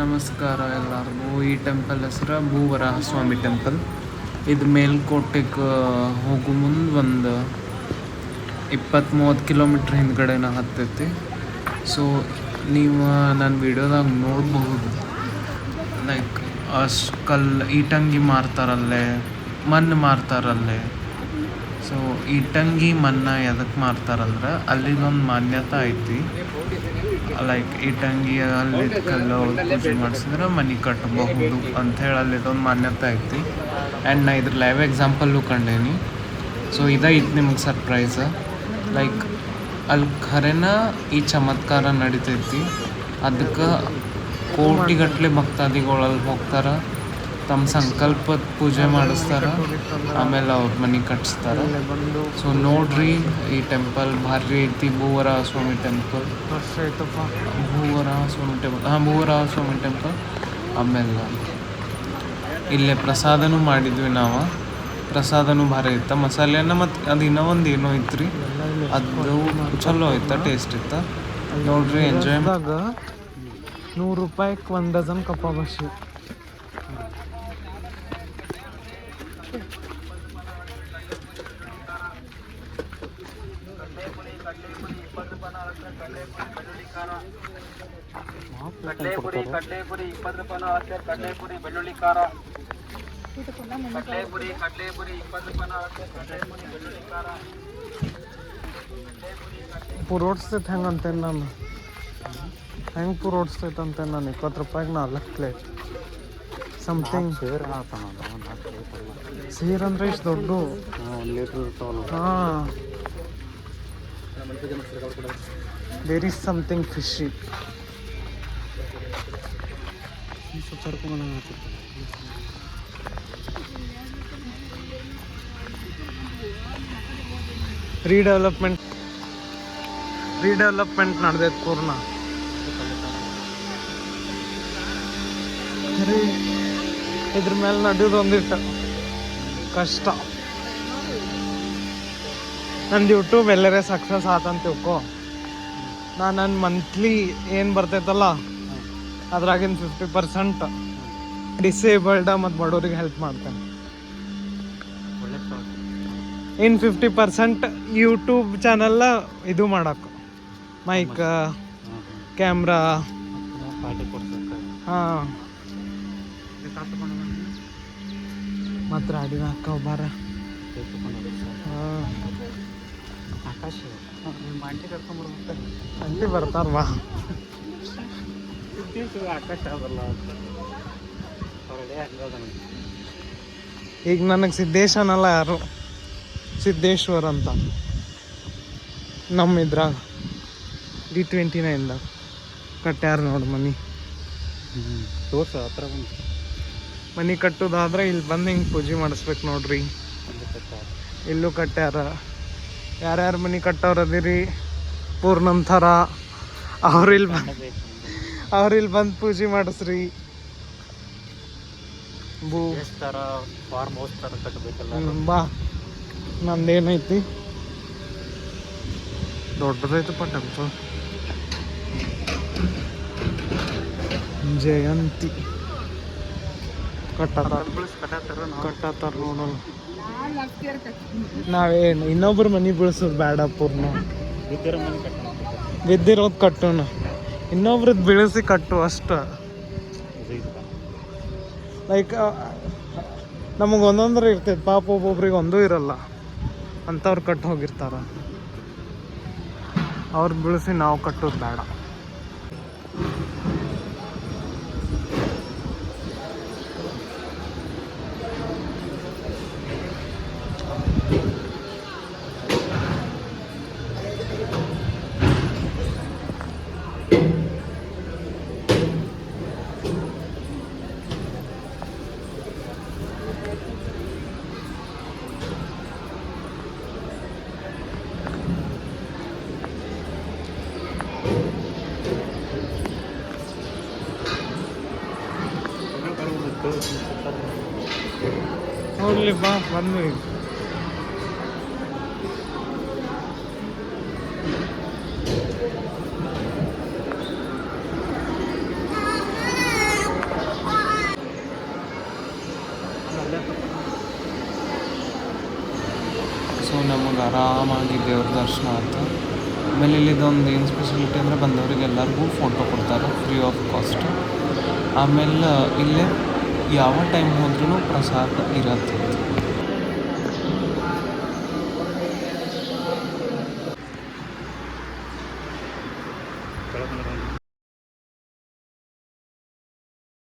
ನಮಸ್ಕಾರ ಎಲ್ಲರಿಗೂ. ಈ ಟೆಂಪಲ್ ಹೆಸರು ಭೂವರಾಹಸ್ವಾಮಿ ಟೆಂಪಲ್. ಇದು ಮೇಲ್ಕೋಟೆಗೆ ಹೋಗೋ ಮುಂದೆ ಒಂದು 20-30 ಕಿಲೋಮೀಟ್ರ್ ಹಿಂದ್ಗಡೆನ ಹತ್ತೈತಿ. ಸೊ ನೀವು ನನ್ನ ವಿಡಿಯೋದಾಗ ನೋಡ್ಬಹುದು, ಲೈಕ್ ಈಟಂಗಿ ಮಾರ್ತಾರಲ್ಲೇ, ಮಣ್ಣು ಮಾರ್ತಾರಲ್ಲೇ. ಸೊ ಈಟಂಗಿ ಮಣ್ಣು ಎದಕ್ಕೆ ಮಾರ್ತಾರಂದ್ರೆ ಅಲ್ಲಿದೊಂದು ಮಾನ್ಯತೆ ಐತಿ. ಲೈಕ್ ಈಟಂಗಿ ಅಲ್ಲಿ ಕಲ್ಲು ಪೂಜೆ ಮಾಡಿಸಿದ್ರೆ ಮನೆ ಕಟ್ಟಬಹುದು ಅಂಥೇಳಿ ಅಲ್ಲಿದೊಂದು ಮಾನ್ಯತೆ ಐತಿ. ಆ್ಯಂಡ್ ನಾ ಇದ್ರ ಲೈವ್ ಎಕ್ಸಾಂಪಲ್ಲು ಕಂಡೇನಿ. ಸೊ ಇದೈತಿ ನಿಮಗೆ ಸರ್ಪ್ರೈಸ. ಲೈಕ್ ಅಲ್ಲಿ ಖರೇನ ಈ ಚಮತ್ಕಾರ ನಡಿತೈತಿ. ಅದಕ್ಕೆ ಕೋಟಿಗಟ್ಟಲೆ ಭಕ್ತಾದಿಗಳಲ್ಲಿ ಹೋಗ್ತಾರೆ, ತಮ್ಮ ಸಂಕಲ್ಪದ ಪೂಜೆ ಮಾಡಿಸ್ತಾರೆ, ಆಮೇಲೆ ಅವ್ರ ಮನೆ ಕಟ್ಟಿಸ್ತಾರೆ. ಸೊ ನೋಡ್ರಿ, ಈ ಟೆಂಪಲ್ ಭಾರಿ ಐತಿ. ಭೂವರಾಹಸ್ವಾಮಿ ಟೆಂಪಲ್, ಭೂವರಾಹಸ್ವಾಮಿ ಟೆಂಪಲ್. ಆಮೇಲೆ ಇಲ್ಲೇ ಪ್ರಸಾದನೂ ಮಾಡಿದ್ವಿ ನಾವು. ಪ್ರಸಾದನೂ ಭಾರಿ ಇತ್ತು, ಮಸಾಲೆನ. ಮತ್ತು ಅದು ಇನ್ನೂ ಒಂದು ಏನೋ ಐತ್ರಿ, ಅದು ಚಲೋ ಐತೆ, ಟೇಸ್ಟ್ ಇತ್ತು. ನೋಡ್ರಿ, ಎಂಜಾಯ್. ₹100 ಒಂದು ಡಜನ್ ಕಪ್ಪಾಬಶಿ. ಕಡ್ಲೆಪುರಿ 20 ರೂಪಾಯಿ, ಕಡ್ಲೆಪುರಿ ಬೆಳ್ಳುಳ್ಳಿ ಖಾರ, ಕಡ್ಲೆಪುರಿ 20 ರೂಪಾಯಿ, ಕಡ್ಲೆಪುರಿ ಬೆಳ್ಳುಳ್ಳಿ ಖಾರ. ಪುರೋಡ್ಸ್ತೈತೆ ಹೆಂಗೆ ಅಂತೇನು ನಾನು, ಹೆಂಗೆ ಪುರೋಡ್ಸ್ತೈತೆ ಅಂತೇನು ನಾನು. 20 ರೂಪಾಯಿಗೆ 4 ಪ್ಲೇಟ್ ಸಮಥಿಂಗ್. ಸೇರ್ ಅಂದರೆ ಇಷ್ಟು ದೊಡ್ಡ 1 ಲೀಟ್ರ್ ಇರ್ತಾವಲ್ಲ. ಹಾಂ, there is something fishy. Redevelopment ನಡೆದೈತೆ ಪೂರ್ಣ. ಇದ್ರ ಮೇಲೆ ನಡೆಯೋದು ಒಂದಿಟ್ಟು ಕಷ್ಟ. ನಂದು ಯೂಟ್ಯೂಬ್ ಎಲ್ಲರೇ ಸಕ್ಸಸ್ ಆತಂತ ತಿಳ್ಕೊ. ನನ್ನ ಮಂತ್ಲಿ ಏನು ಬರ್ತೈತಲ್ಲ ಅದ್ರಾಗಿನ 50% ಡಿಸೇಬಲ್ಡ ಮತ್ತು ಬಡವ್ರಿಗೆ ಹೆಲ್ಪ್ ಮಾಡ್ತೇನೆ. ಇನ್ನು 50% ಯೂಟ್ಯೂಬ್ ಚಾನಲ್ ಇದು ಮಾಡಕ್ಕೆ, ಮೈಕ್, ಕ್ಯಾಮ್ರಾ. ಹಾಂ, ಮತ್ತು ಅಡಿಗೆ ಹಾಕೋ ಬಾರ. ಹಾಂ, ಆಕಾಶ ಆಂಟಿ ಕರ್ಕೊಂಡ್ಬರ್ಬೇಕು. ಆಂಟಿ ಬರ್ತಾರವಾ. ಆಕಾಶ ಬರಲ್ಲ. ಈಗ ನನಗೆ ಸಿದ್ದೇಶ್ ಅನ್ನಲ್ಲ ಯಾರು, ಸಿದ್ದೇಶ್ವರ್ ಅಂತ. ನಮ್ಮ ಇದ್ರಾಗ D29ದಾಗ ಕಟ್ಟ್ಯಾರ ನೋಡಿ ಮನೆ. ತೋರ್ಸ ಹತ್ರ ಬಂದು ಮನೆ ಕಟ್ಟೋದಾದ್ರೆ ಇಲ್ಲಿ ಬಂದು ಹಿಂಗೆ ಪೂಜೆ ಮಾಡಿಸ್ಬೇಕು ನೋಡ್ರಿ. ಇಲ್ಲೂ ಕಟ್ಟ್ಯಾರ. ಯಾರ್ಯಾರು ಮನೆ ಕಟ್ಟೋರು ಅದಿರಿ ಪೂರ್ಣಮ್ ಥರ, ಅವ್ರಿಲ್ಲಿ ಬಂದು ಪೂಜೆ ಮಾಡಿಸ್ರಿ. ಫಾರ್ಮ್ ಹೌಸ್ ಥರ ಕಟ್ಟಬೇಕಲ್ಲ. ಬಾ, ನಂದೇನೈತಿ ದೊಡ್ಡದೈತಪ್ಪ ಟೆಂಪಲ್. ಜಯಂತಿ ಕಟ್ಟತ್ತಾರ ನೋಡೋಣ. ನಾವೇನು ಇನ್ನೊಬ್ರು ಮನೆ ಬೀಳ್ಸೋದು ಬೇಡ, ಪೂರ್ಣ ಬಿದ್ದಿರೋದು ಕಟ್ಟೋಣ. ಇನ್ನೊಬ್ರದ್ದು ಬೀಳಿಸಿ ಕಟ್ಟು ಅಷ್ಟು. ಲೈಕ್ ನಮಗೆ ಒಂದೊಂದ್ರೆ ಇರ್ತೈತೆ, ಪಾಪ ಒಬ್ಬೊಬ್ರಿಗೆ ಒಂದೂ ಇರಲ್ಲ, ಅಂಥವ್ರು ಕಟ್ಟು ಹೋಗಿರ್ತಾರ. ಅವ್ರು ಬೀಳಿಸಿ ನಾವು ಕಟ್ಟೋದು ಬೇಡ. ನೋಡ್ಲಿ ಬಾ, ಬಂದ್ವಿ. ಸೊ ನಮಗೆ ಆರಾಮಾಗಿ ದೇವ್ರ ದರ್ಶನ ಆಯ್ತು. ಆಮೇಲೆ ಇಲ್ಲಿದೊಂದು ಏನು ಸ್ಪೆಷಾಲಿಟಿ ಅಂದರೆ ಬಂದವರಿಗೆ ಎಲ್ಲರಿಗೂ ಫೋಟೋ ಕೊಡ್ತಾರೆ ಫ್ರೀ ಆಫ್ ಕಾಸ್ಟ್. ಆಮೇಲೆ ಇಲ್ಲೇ ಯಾವ ಟೈಮ್ ಹೋದ್ರೂ ಪ್ರಸಾದ ಇರತ್ತೆ.